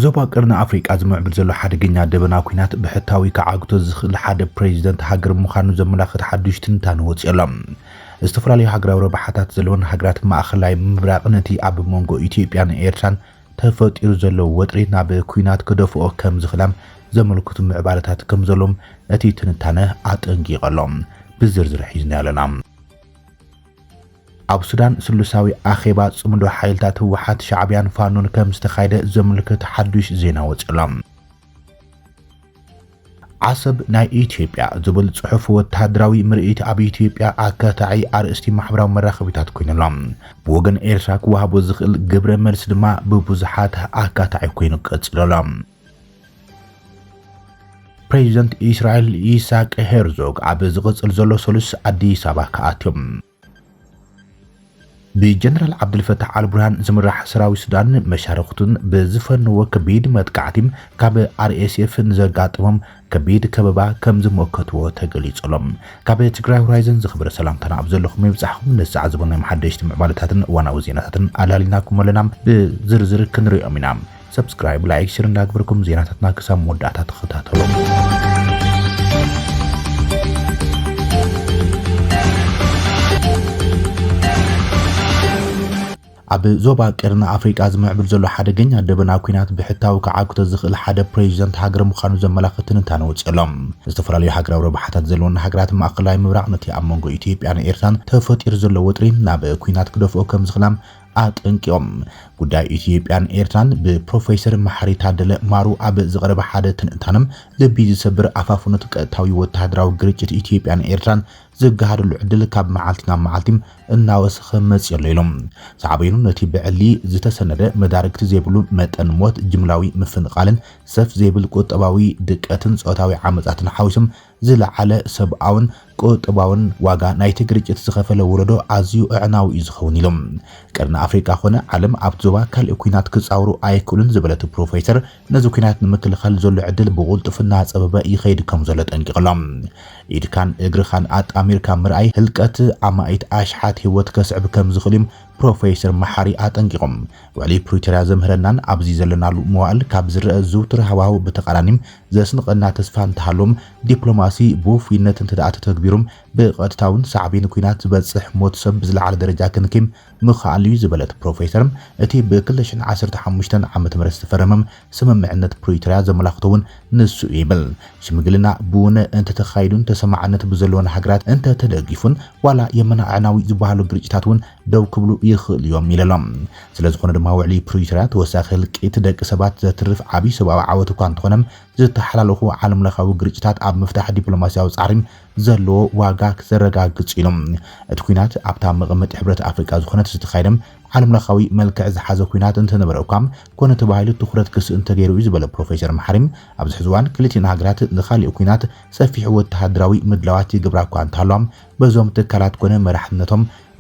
ዞባ ቀርና አፍሪቃ ዝምዕብል ዘሎ ሓደገኛ ደበና ኩናት ብሕታዊ ከዓግቶ ዝኽእል ሓደ ፕሬዚደንት ሃገር ምዃኑ ዘመላኽት ሓዱሽ ትንታነ ወፅሎም ዝተፈላለዩ ሃገራዊ ረብሓታት ዘለዎን ሃገራት ማእኸላይ ምብራቕ ነቲ ኣብ መንጎ ኢትዮጵያን ኤርትራን ተፈጢሩ ዘሎ ወጥሪ ናብ ኩናት ክደፍኦ ከም ዝኽላም ዘመልክቱ ምዕባለታት ከም ዘሎም እቲ ትንታነ አጠንቂቆሎም ብዝርዝር ሒዝና ያለና ኣብ ሱዳን ስሉሳዊ አኼባ ጽምዶ ሓይልታት ህወሓት ሻዕብያን ፋኖን ከም ዝተኻይደ ዘመልክት ሓዱሽ ዜና ወፅሎም ዓሰብ ናይ ኢትዮጵያ ዝብል ጽሑፍ ወተሃደራዊ ምርኢት ኣብ ኢትዮጵያ ኣካታዒ ኣርእስቲ ማሕበራዊ መራኸቢታት ኮይኖሎም ብወገን ኤርትራ ክወሃቦ ዝኽእል ግብረ መልስ ድማ ብብዙሓት ኣካታዒ ኮይኑ ቀጽሎም ፕሬዚደንት እስራኤል ኢሳቅ ሄርዞግ ኣብ ዝቕጽል ዘሎ ሰሉስ ኣዲስ አበባ ከኣትዮም بجنرال عبد الفتاح البرهان زمرح سراوي سودان مشاركتون بزفن وكبيد متقعتيم كاب RSF نزغاطمم كبيد كببا كم زموكتو تغليصلم كاب تግራይ ሆራይዘን ዝኽብረ ሰላምታና ኣብ ዘለኹም ይብጻሕኩም ነስዓ ዝበና መሐደሽቲ ምዕባለታትን ዋናው ዜናታትን አላሊናኩም ለናም ብዝርዝር ክንሪኦም ኢና ሰብስክራይብ ላይክ ሼር እንዳግብርኩም ዜናታትና ከሳም ወዳታ ተኸታተሉ ኣብ ዞባ ቀርና አፍሪቃ ዝምዕብል ዘሎ ሓደገኛ ደበና ኩናት ብሕታዊ ከዓግቶ ዝኽእል ሓደ ፕሬዚደንት ሃገር ምዃኑ ዘመላኽት ትንታነ ወፅሎም ዝተፈላለዩ ሃገራዊ ረብሓታት ዘለዎን ሃገራት ማእኸላይ ምብራቕ ነቲ ኣብ መንጎ ኢትዮጵያን ኤርትራን ተፈጢሩ ዘሎ ወጥሪ ናብ ኩናት ክደፍኦ ከም ዝኽላም አጠንቂኦም ጉዳይ ኢትዮጵያን ኤርትራን በፕሮፌሰር መሐሪ ታደለ ማሩ ኣብ ዝቀረበ ሓደ ትንታነም ልቢ ዝሰብር አፋፍነት ቀጥታዊ ወተሃደራዊ ግጭት ኢትዮጵያን ኤርትራን ዝጋሃደሉ ዕድል ካብ መዓልትና መዓልቲም እናወስኸ መጽየሎ ኢሎም ሳዕበይኑ ነቲ ብዕሊ ዝተሰነደ መዳርግቲ ዘይብሉ መጠን ሞት ጅምላዊ ምፍንቃልን ሰፍ ዘይብል ቁጠባዊ ድቀትን ጾታዊ ዓመጻትን ሓዊሶም ዝለዓለ ሰብኣውን ቁጠባውን ዋጋ ናይቲ ግጭት ዝኸፈለ ወለዶ ኣዝዩ ዕናዊ ዝኸውን ኢሎም ቀርና አፍሪካ ኾነ ዓለም ኣብ ዞባ ካልእ ኩናት ክጻውሩ ኣይክሉን ዝበለት ፕሮፌሰር ነዚ ኩናት ንምክልኻል ዘሎ ዕድል ብቁልጥፍና ፀበበ ይኸይድ ከም ዘሎ ጠንቂቆሎም ኢድካን እግርኻን ኣጣሚርካ ምርኣይ ህልቀት ኣማኢት ኣሽሓት ህይወት ከስዕብ ከም ዝኽእል ፕሮፌሰር መሐሪ አጠንቂቆም ወሊ ፕሪቶሪያ ዘምህረናን ኣብዚ ዘለናሉ መዋዕል ካብ ዝረአ ዝውትር ሃዋው በተቃራኒም ዘስንቀና ተስፋ እንተሃሎም ዲፕሎማሲ ብውፍይነት እንተዳኣተ ተግቢሩም ብቀጥታውን ሳዕቤን ኩናት ዝበጽሕ ሞት ሰብ ዝለዓለ ደረጃ ክንክም ምኻልዩ ዝበለት ፕሮፌሰር እቲ ብ2015 ዓመተ ምህረት ዝተፈረመም ስምምዕነት ፕሪቶሪያ ዘመላኽተውን ንሱ ይብል ሽምግልና ብውነ እንተ ተኻይዱን ተሰማዕነት ብዘለዎን ሃገራት እንተ ተደጊፉን ዋላ የመናዕናዊ ዝበሃሉ ግጭታትን ደው ክብሉ ይኽእል እዮም ኢሎም ስለዝኾነ ድማ ውዕሊ ፕሪቶሪያ ተወሳኺ ህልቂት ደቂ ሰባት ዘትርፍ ዓቢ ሰብኣዊ ዓወት እኳ እንተኾነም ዝተሓላለኹ ዓለም ለኻዊ ግጭታት ኣብ ምፍታሕ ዲፕሎማሲያዊ ጻዕሪም ዘለዎ ዋጋ ክዘረጋግጽ ኢሎም እቲ ኩናት ኣብታ መቐመጢ ሕብረት ኣፍሪቃ ዝኾነት ዝተኻይደም ዓለም ለኻዊ መልክዕ ዝሓዘ ኩናት እንተነበረኳም ኮነ ተባሂሉ ትኹረት ክስእን ተገይሩ ዝበለ ፕሮፌሰር መሐሪም ኣብዚ ሕዝዋን ክልቲን ሃገራት ንኻልእ ኩናት ሰፊሕ ወተሃደራዊ ምድላዋት ይግብራ እኳ እንተሃለዎም በዞም ትካላት ኮነ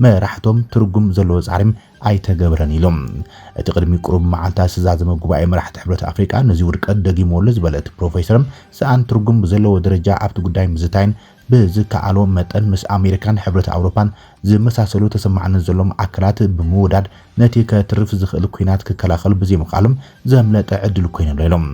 መራሕቶም ትርጉም ዘለዎ ጻዕሪም ኣይተገብረን ኢሎም እቲ ቅድሚ ቁሩብ መዓልታ ዝተዛዘመ ጉባኤ መራሕቲ ሕብረት ኣፍሪቃ ነዚ ውድቀት ደጊሞሉ ዝበለት ፕሮፌሰር ሰኣን ትርጉም ዘለዎ ደረጃ ኣብቲ ጉዳይ ምዝታይን ብዝከኣሎ መጠን ምስ ኣሜሪካን ሕብረት ኣውሮፓን ዝመሳሰሉ ተሰማዕነት ዘሎም ኣካላት ብምውዳድ ነቲ ከትርፍ ዝኽእል ኩናት ክከላኸል ብዘይምኽኣሎም ዘምለጠ ዕድል ኮይኑ ኢሎም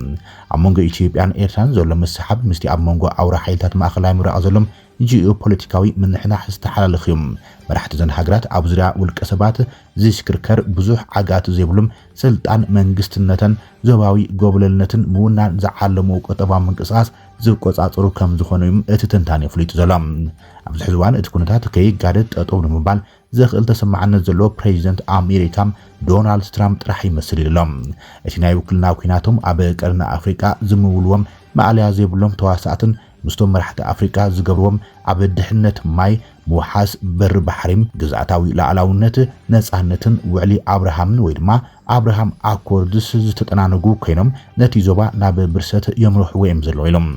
ኣብ መንጎ ኢትዮጵያን ኤርትራን ዘሎ መስሓብ ምስቲ ኣብ መንጎ ኣውራ ሓይልታት ማእኸላይ ምብራቕ ዘሎም ጂኦፖለቲካዊ ምንሕናሕ ዝተሓላለኽዮም መራሕቲ ዘን ሃገራት ኣብ ዙርያ ውልቀ ሰባት ዝሽክርከር ብዙሕ ዓጋት ዘይብሎም ስልጣን መንግስትነትን ዞባዊ ጎብለልነትን ምውናን ዝዓለሙ ቁጠባዊ ምንቅስቓስ ዝቆጻጽሩ ከም ዝኾኑም እቲ ትንታነ ፍሊጡ ዘሎ ኣብዚ ሕዝዋን እቲ ኩነታት ከይጋደድ ጠጠው ንምባል ዘኽእል ተሰማዕነት ዘሎ ፕሬዚደንት ኣሜሪካ ዶናልድ ትራምፕ ጥራሕ ይመስል ኢሎም እቲ ናይ ውክልና ኩናቶም ኣብ ቀርና ኣፍሪቃ ዝምውልዎም ማዕልያ ዘይብሎም ተዋሳእትን ምስቶም መራሕቲ ኣፍሪቃ ዝገብርዎም ኣብ ድሕነት ማይ ምውሓስ በር ባሕሪም ግዝኣታዊ ላዕላውነት ነፃነትን ውዕሊ አብርሃምን ወይ ድማ አብርሃም አኮርድስ ዝተጠናነጉ ኮይኖም ነቲ ዞባ ናብ ብርሰት የምርሕዎ እዮም ዘለዉ ኢሎም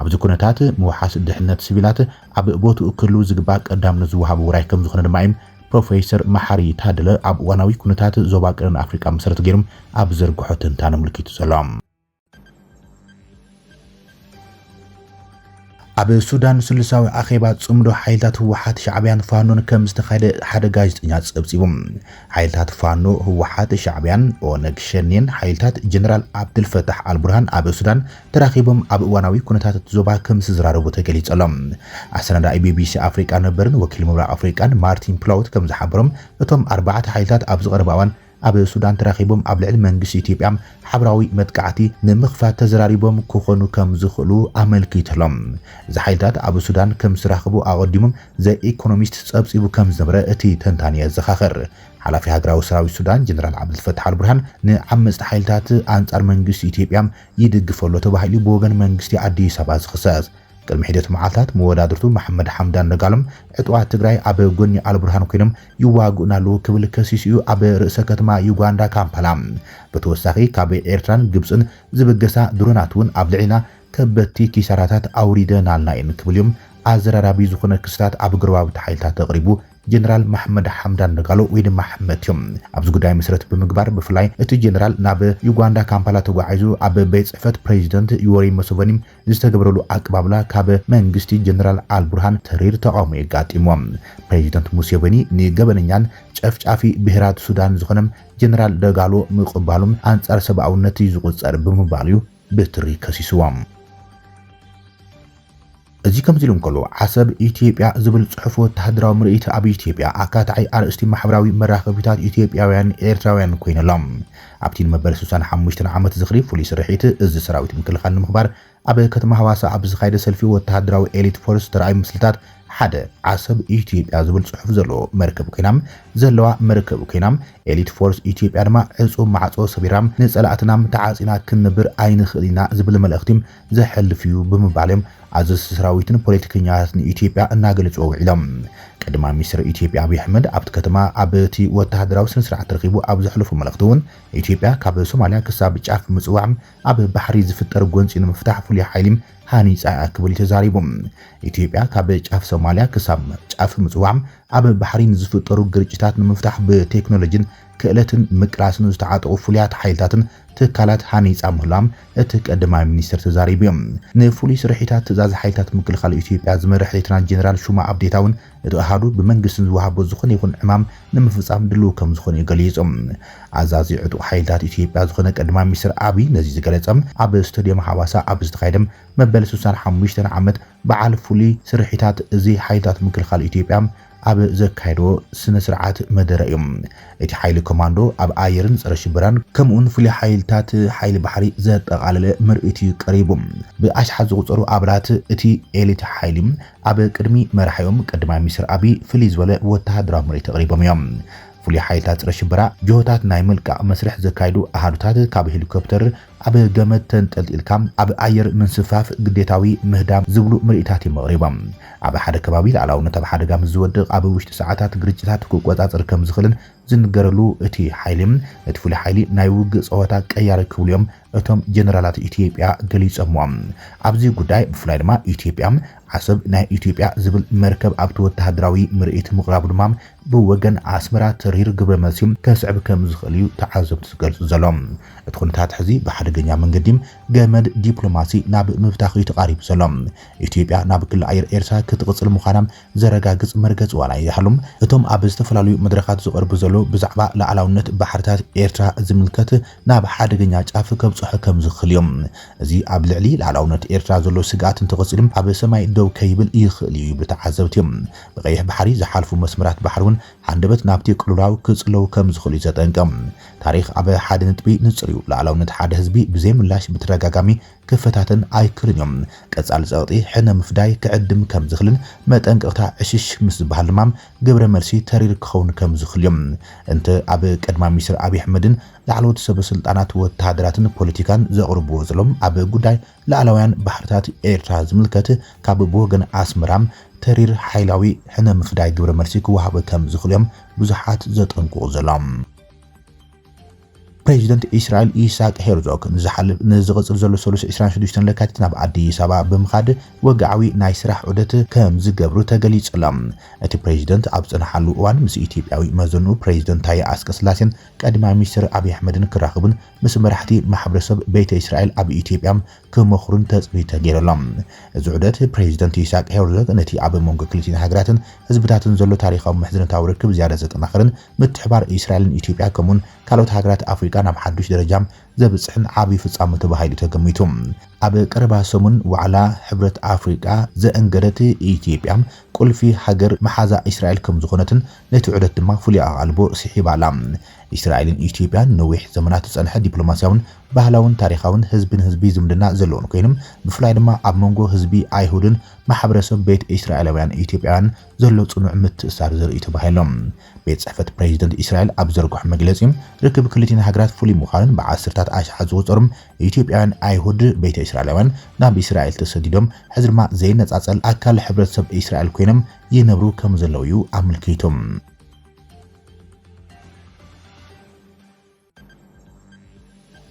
ኣብዚ ኩነታት ምውሓስ ድሕነት ሲቪላት ኣብ ቦትኡ ክህሉ ዝግባእ ቀዳምነት ዝወሃብ ውራይ ከም ዝኾነ ድማ እዮም ፕሮፌሰር መሐሪ ታደለ ኣብ ዋናዊ ኩነታት ዞባ ቀርና ኣፍሪቃ መሰረት ገይሮም ኣብ ዘርግሖ ትንታነ ምልክቱ ዘሎም ኣብ ሱዳን ስልሳዊ ኣኼባ ጽምዶ ሓይልታት ህወሓት ሻዕብያን ፋኖን ከም ዝተኻየደ ሓደ ጋዜጠኛ ጸብጺቦም ሓይልታት ፋኖ ህወሓት ሻዕብያን ኦነግ ሸኔን ሓይልታት ጀነራል ዓብድልፈታሕ አልቡርሃን ኣብ ሱዳን ተራኺቦም ኣብ እዋናዊ ኩነታት ዞባ ከም ዝዝራረቡ ተገሊጸሎም ኣሰናዳኢ ቢቢሲ ኣፍሪቃ ነበርን ወኪል ምብራቕ ኣፍሪቃን ማርቲን ፕላውት ከም ዝሓበሮም እቶም ኣርባዕተ ሓይልታት ኣብ ዝቐረበ እዋን ኣብ ሱዳን ተራኺቦም ኣብ ልዕሊ መንግስቲ ኢትዮጵያ ሓብራዊ መጥቃዕቲ ንምኽፋት ተዘራሪቦም ክኾኑ ከም ዝኽእሉ ኣመልኪቶሎም እዚ ሓይልታት ኣብ ሱዳን ከም ዝራኸቡ ኣቐዲሞም ዘ ኢኮኖሚስት ጸብጺቡ ከም ዝነበረ እቲ ተንታኒ የዘኻኽር ሓላፊ ሃገራዊ ሰራዊት ሱዳን ጀነራል ዓብድልፈታሕ አልቡርሃን ንዓመፅቲ ሓይልታት ኣንጻር መንግስቲ ኢትዮጵያ ይድግፈሉ ተባሂሉ ብወገን መንግስቲ ኣዲስ ኣበባ ዝኽሰስ ቅድሚ ሒደት መዓልታት መወዳድርቱ መሐመድ ሐምዳን ነጋሎም ዕጡዋት ትግራይ ኣብ ጎኒ አልቡርሃን ኮይኖም ይዋግኡናሉ ክብል ከሲስዩ ኣብ ርእሰ ከተማ ዩጋንዳ ካምፓላ ብተወሳኺ ካብ ኤርትራን ግብፅን ዝበገሳ ድሮናት እውን ኣብ ልዕሊና ከበድቲ ኪሳራታት ኣውሪደናልና እየን ክብል እዮም ኣዘራራቢ ዝኾነ ክስታት ኣብ ግርባብቲ ሓይልታት ተቕሪቡ ጀነራል መሐመድ ሐምዳን ነጋሎ ወይ ድማ ሐመትዮም ኣብዚ ጉዳይ መሰረት ብምግባር ብፍላይ እቲ ጀነራል ናብ ዩጋንዳ ካምፓላ ተጓዒዙ ኣብ ቤት ጽሕፈት ፕሬዚደንት ዩዌሪ ሙሴቬኒ ዝተገብረሉ ኣቀባብላ ካብ መንግስቲ ጀነራል አልቡርሃን ተሪር ተቃውሞ የጋጢሞም ፕሬዚደንት ሙሴቬኒ ንገበነኛን ጨፍጫፊ ብሄራት ሱዳን ዝኾነ ጀነራል ደጋሎ ምቕባሎም ኣንጻር ሰብኣውነት ዝቁጸር ብምባሉ ብትሪ ከሲስዎም እዚ ከም ዝልም ከሎ ዓሰብ ኢትዮጵያ ዝብል ጽሑፍ ወተሃደራዊ ምርኢት ኣብ ኢትዮጵያ ኣካታዓይ ኣርእስቲ ማሕበራዊ መራኸቢታት ኢትዮጵያውያን ኤርትራውያን ኮይኖሎም ኣብቲ መበል 65 ዓመት ዝኽሪ ፍሉይ ስርሒት እዚ ሰራዊት ምክልኻል ንምኽባር ኣብ ከተማ ሃዋሳ ኣብ ዝኻየደ ሰልፊ ወተሃደራዊ ኤሊት ፎርስ ተራእዩ ምስልታት ሓደ ዓሰብ ኢትዮጵያ ዝብል ጽሑፍ ዘለዎ መርከብ ኮይናም ዘለዋ መርከብ ኮይናም ኤሊት ፎርስ ኢትዮጵያ ድማ ዕጹብ ማዕጾ ሰቢራም ንጸላእትናም ተዓጺና ክንብር ኣይንኽእልና ዝብል መልእኽቲ ዘሕልፍ እዩ ብምባሎም ኣዘዝ ሰራዊትን ፖለቲከኛታትን ኢትዮጵያ እናገለጹ ውዒሎም ቀድማ ሚኒስትር ኢትዮጵያ አብይ አሕመድ ኣብቲ ከተማ ኣብቲ ወተሃደራዊ ስነ ስርዓት ተረኺቡ ኣብ ዘሕልፉ መልእኽቲ እውን ኢትዮጵያ ካብ ሶማልያ ክሳብ ጫፍ ምጽዋዕ ኣብ ባሕሪ ዝፍጠር ጎንፂ ንምፍታሕ ፍሉይ ሓይሊ ሃኒጻ ክብል ተዛሪቦም ኢትዮጵያ ካብ ጫፍ ሶማልያ ክሳብ ጫፍ ምጽዋዕ ኣብ ባሕሪ ዝፍጠሩ ግርጭታት ንምፍታሕ ብቴክኖሎጂን ክእለትን ምቅራስን ዝተዓጠቑ ፍሉያት ሓይልታትን ትካላት ሃኒጻ ምህላም እቲ ቀዳማይ ሚኒስትር ተዛሪቦም ንፍሉይ ስርሒታት ትእዛዝ ሓይልታት ምክልኻል ኢትዮጵያ ዝመርሕ ሌተናንት ጀነራል ሹማ ኣብዴታውን እቲ ኣሃዱ ብመንግስትን ዝወሃቦ ዝኾነ ይኹን ዕማም ንምፍጻም ድልው ከም ዝኾነ ገሊጾም ኣዛዚ ዕጡቕ ሓይልታት ኢትዮጵያ ዝኾነ ቀዳማይ ሚኒስትር አብይ ነዚ ዝገለጸም ኣብ ስታድየም ሃዋሳ ኣብ ዝተኻየደ መበል 65 ዓመት በዓል ፍሉይ ስርሒታት እዚ ሓይልታት ምክልኻል ኢትዮጵያ ኣብ ዘካይዶ ስነ ስርዓት መደረ እዮም እቲ ሓይሊ ኮማንዶ ኣብ ኣየርን ጸረ ሽብራን ከምኡን ፍሉይ ሓይልታት ሓይሊ ባሕሪ ዘጠቓለለ ምርኢት ቀሪቡ ብኣሽሓት ዝቑጸሩ ኣባላት እቲ ኤሊት ሓይሊ ኣብ ቅድሚ መራሕዮም ቀዳማይ ሚኒስትር አብይ ፍሉይ ዝበለ ወተሃደራዊ ምርኢት ቀሪቦም እዮም ፍሉይ ሓይልታት ጸረ ሽብራ ጆሆታት ናይ መልቃዕ መስርሕ ዘካይዱ ኣሃዱታት ካብ ሄሊኮፕተር ኣብ ገመድ ተንጠልጢልካ ኣብ ኣየር ምንስፋፍ ግዴታዊ ምህዳም ዝብሉ ምርኢታት ይመቕሪቦም ኣብ ሓደ ከባቢ ላዕላውነት ኣብ ሓደጋ ዝወድቕ ኣብ ውሽጢ ሰዓታት ግርጭታት ክቆጻጸር ከም ዝኽእልን ዝንገረሉ እቲ ሓይሊ እቲ ፍሉይ ሓይሊ ናይ ውግእ ጸወታ ቀያሪ ክብሉ እዮም እቶም ጀነራላት ኢትዮጵያ ገሊጾምዎም ኣብዚ ጉዳይ ብፍላይ ድማ ኢትዮጵያ ዓሰብ ናይ ኢትዮጵያ ዝብል መርከብ ኣብቲ ወተሃደራዊ ምርኢት ምቕራቡ ድማ ብወገን ኣስመራ ተሪር ግብረ መልሲ ከስዕብ ከም ዝኽእል እዩ ተዓዘብቲ ዝገልጹ ዘሎም እቲ ኩነታት ሕዚ ብሓደገኛ መንገዲ ገመድ ዲፕሎማሲ ናብ ምፍታሕ ተቃሪቡ ዘሎም ኢትዮጵያ ናብ ክልል ኣየር ኤርትራ ክትቕጽል ምዃና ዘረጋግጽ መርገጽ ዋላ ይሃሉም እቶም ኣብ ዝተፈላለዩ መድረኻት ዝቐርቡ ዘሎ ብዛዕባ ላዕላውነት ባሕርታት ኤርትራ ዝምልከት ናብ ሓደገኛ ጫፍ ከብጽሑ ከም ዝኽእል እዮም እዚ ኣብ ልዕሊ ላዕላውነት ኤርትራ ዘሎ ስጋት እንተቐጽልም ኣብ ሰማይ ደው ከይብል ይኽእል እዩ ብተዓዘብትዮም ብቀይሕ ባሕሪ ዝሓልፉ መስመራት ባሕሪ እውን ሓንደበት ናብቲ ቅልውላው ክጽለው ከም ዝኽእሉ ዘጠንቀም ታሪኽ ኣብ ሓደ ነጥቢ ንጽር እዩ ላዕላውነት ሓደ ህዝቢ ብዘይ ምላሽ ብተደጋጋሚ ክፈታተን ኣይክርን እዮም ቀጻሊ ጸቕጢ ሕነ ምፍዳይ ክዕድም ከም ዝኽእልን መጠንቀቕታ ዕሽሽ ምስ ዝበሃል ድማ ግብረ መልሲ ተሪር ክኸውን ከም ዝኽእል እዮም እንተ ኣብ ቀዳማይ ሚኒስትር አብይ አሕመድን ላዕለዎት ሰበስልጣናት ወተሃደራትን ፖለቲካን ዘቕርብዎ ዘሎም ኣብ ጉዳይ ላዕላውያን ባሕርታት ኤርትራ ዝምልከት ካብ ብወገን ኣስመራ ተሪር ሓይላዊ ሕነ ምፍዳይ ግብረ መልሲ ክወሃቦ ከም ዝኽእል እዮም ብዙሓት ዘጠንቅቑ ዘሎም ፕሬዚደንት እስራኤል ኢሳቅ ሄርዞግ ንዝቕፅል ዘሎ 26 ለካቲት ናብ ኣዲስ ኣበባ ብምኻድ ወግዓዊ ናይ ስራሕ ዑደት ከም ዝገብሩ ተገሊጹሎም። እቲ ፕሬዚደንት ኣብ ጽንሓሉ እዋን ምስ ኢትዮጵያዊ መዘኑ ፕሬዚደንት ታየ ኣስቀስላሴን ቀዳማይ ሚኒስትር ኣብይ ኣሕመድን ክራኸቡን ምስ መራሕቲ ማሕበረሰብ ቤተ እስራኤል ኣብ ኢትዮጵያ ክመኽሩን ተጽቢት ተገይሮሎም። እዚ ዑደት ፕሬዚደንት ኢሳቅ ሄርዞግ ነቲ ኣብ መንጎ ክልቲአን ሃገራትን ህዝብታትን ዘሎ ታሪኻዊ ምሕዝነታዊ ርክብ ዝያዳ ዘጠናኽርን ምትሕብባር እስራኤልን ኢትዮጵያ ከምኡን ካልኦት ሃገራት ኣፍሪቃ ናብ ሓዱሽ ደረጃ ዘብጽሕን ዓብይ ፍጻመ ተባሂሉ ተገሚቱ። ኣብ ቀረባ ሰሙን ዋዕላ ሕብረት ኣፍሪቃ ዘእንገደት ኢትዮጵያ ቁልፊ ሃገር መሓዛ እስራኤል ከም ዝኾነትን ነቲ ዑደት ድማ ፍሉይ ኣቓልቦ ስሒባላ። እስራኤልን ኢትዮጵያን ነዊሕ ዘመናት ዝጸንሐ ዲፕሎማስያውን ባህላውን ታሪኻውን ህዝብን ህዝቢ ዝምድና ዘለዎን ኮይኖም ብፍላይ ድማ ኣብ መንጎ ህዝቢ ኣይሁድን ማሕበረሰብ ቤት እስራኤላውያን ኢትዮጵያውያን ዘሎ ጽኑዕ ምትእስሳር ዘርኢ ተባሂሎም። ቤት ጽሕፈት ፕሬዚደንት እስራኤል ኣብ ዘርግሖ መግለጺ ርክብ ክልቲአን ሃገራት ፍሉይ ምዃኑን ብዓሰርታት ኣሽሓት ዝቑጸሩም ኢትዮጵያውያን ኣይሁድ ቤተ እስራኤላውያን ናብ እስራኤል ተሰዲዶም ሕዚ ድማ ዘይነጻጸል ኣካል ሕብረተሰብ እስራኤል ኮይኖም ይነብሩ ከም ዘለዉ እዩ ኣመልኪቶም።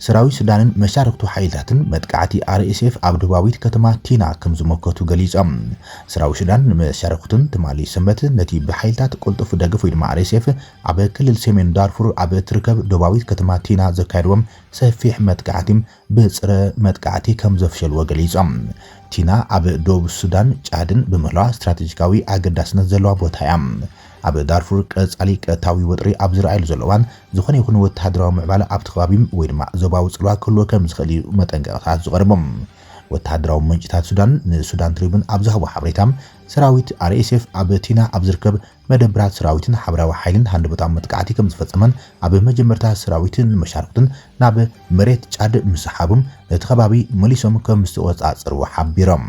ሰራዊት ሱዳንን መሻርክቱ ሓይልታትን መጥቃዕቲ RSF ኣብ ደቡባዊት ከተማ ቲና ከም ዝመከቱ ገሊጾም። ሰራዊት ሱዳን መሻርክቱን ትማሊ ሰንበት ነቲ ብሓይልታት ቁልጡፍ ደገፍ ወይ ድማ RSF ኣብ ክልል ሰሜን ዳርፉር ኣብ ትርከብ ደቡባዊት ከተማ ቲና ዘካየድዎም ሰፊሕ መጥቃዕቲ ብጽረ መጥቃዕቲ ከም ዘፍሸልዎ ገሊጾም። ቲና ኣብ ደቡብ ሱዳን ጫድን ብምህላዋ ስትራቴጂካዊ ኣገዳስነት ዘለዋ ቦታ እያ። ኣብ ዳርፉር ቀጻሊ ቀታዊ ወጥሪ ኣብ ዝረኣየሉ ዘለዋን ዝኾነ ይኹን ወተሃደራዊ ምዕባለ ኣብቲ ከባቢ ወይ ድማ ዞባዊ ጽልዋ ክህልዎ ከም ዝኽእል መጠንቀቕታት ዝቐርቦም። ወተሃደራዊ ምንጭታት ሱዳን ንሱዳን ትሪቡን ኣብ ዝሃቦ ሓበሬታ ሰራዊት RSF ኣብ ቲና ኣብ ዝርከብ መደብራት ሰራዊትን ሓበራዊ ሓይልን ሃንደበታዊ መጥቃዕቲ ከም ዝፈጸመን ኣብ መጀመርታ ሰራዊትን መሻርክትን ናብ መሬት ጫድ ምስሓቦም እቲ ከባቢ መሊሶም ከም ዝተቆጻጸርዎ ሓቢሮም።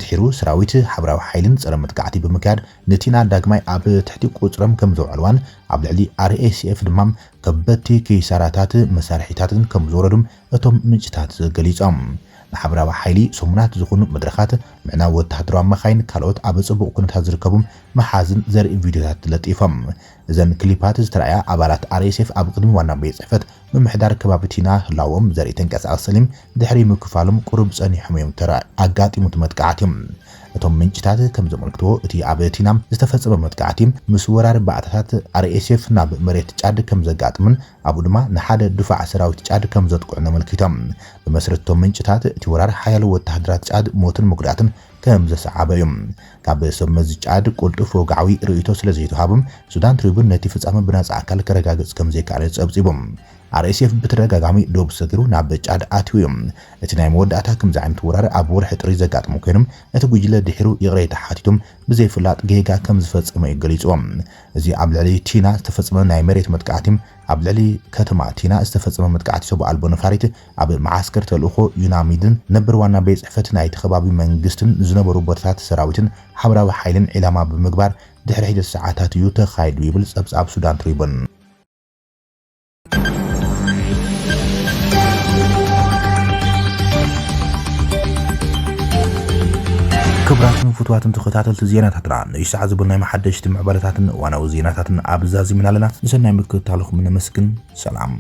ድሒሩ ሰራዊት ሓበራዊ ሓይልን ጸረ መጥቃዕቲ ብምካድ ንቲና ዳግማይ ኣብ ትሕቲ ቁጽሮም ከም ዘውዕልዋን ኣብ ልዕሊ RSF ድማ ከበድቲ ኪሳራታት መሳርሒታትን ከም ዝወረዱም እቶም ምንጭታት ገሊጾም። ንሓበራዊ ሓይሊ ሰሙናት ዝኾኑ መድረኻት ምዕናብ ወተሃደራዊ መኻይን ካልኦት ኣብ ጽቡቕ ኩነታት ዝርከቡ መሓዝን ዘርኢ ቪድዮታት ተለጢፎም። እዘን ክሊፓት ዝተረኣያ ኣባላት RSF ኣብ ቅድሚ ዋና ቤት ጽሕፈት ምምሕዳር ከባቢ ቲና ህላዎም ዘርኢ ተንቀሳቓሲ ሰሊም ድሕሪ ምክፋሎም ቁሩብ ጸኒሖም እዮም ኣጋጢሙት መጥቃዕቲ። እቶም ምንጭታት ከም ዘመልክትዎ እቲ ኣብ ቲና ዝተፈጸመ መጥቃዕቲ ምስ ወራሪ ባዕታታት RSF ናብ መሬት ጫድ ከም ዘጋጥምን ኣብኡ ድማ ንሓደ ድፋዕ ሰራዊት ጫድ ከም ዘጥቅዑን ኣመልኪቶም። ብመሰረት እቶም ምንጭታት እቲ ወራሪ ሓያሎ ወተሃደራት ጫድ ሞትን መጉዳእትን ከም ዘሰዓበ እዮም። ካብ ሰመዚ ጫድ ቁልጡፍ ወግዓዊ ርእይቶ ስለ ዘይተዋሃቦም ሱዳን ትሪቡን ነቲ ፍጻመ ብነጻ ኣካል ከረጋግጽ ከም ዘይከኣለ ጸብጺቦም። RSF ብተደጋጋሚ ደቡብ ሰጊሩ ናብ ጫድ ኣትዩ እዮም። እቲ ናይ መወዳእታ ከምዚ ዓይነት ወራሪ ኣብ ወርሒ ጥሪ ዘጋጥሙ ኮይኖም እቲ ጉጅለ ድሒሩ ይቕረ ተሓቲቶም ብዘይፍላጥ ጌጋ ከም ዝፈጸመ ይገሊጽዎም። እዚ ኣብ ልዕሊ ቲና ዝተፈጸመ ናይ መሬት መጥቃዕቲ ኣብ ልዕሊ ከተማ ቲና ዝተፈጸመ መጥቃዕቲ ሰብኡ ኣልቦ ነፋሪት ኣብ ማዓስከር ተልእኾ ዩናሚድን ነበር ዋና ቤት ጽሕፈት ናይቲ ከባቢ መንግስትን ዝነበሩ ቦታታት ሰራዊትን ሓበራዊ ሓይልን ዒላማ ብምግባር ድሕሪ ሒደት ሰዓታት እዩ ተኻይዱ ይብል ጸብጻብ ሱዳን ትሪቡን። ክብራትን ፍትዋትን ተኸታተልቲ ዜናታትና ንይሳዕ ዝብልናይ መሓደሽቲ ምዕባለታትን እዋናዊ ዜናታትን ኣብዛዚምና ኣለና። ንሰናይ ምክትታልኩም ነመስግን። ሰላም።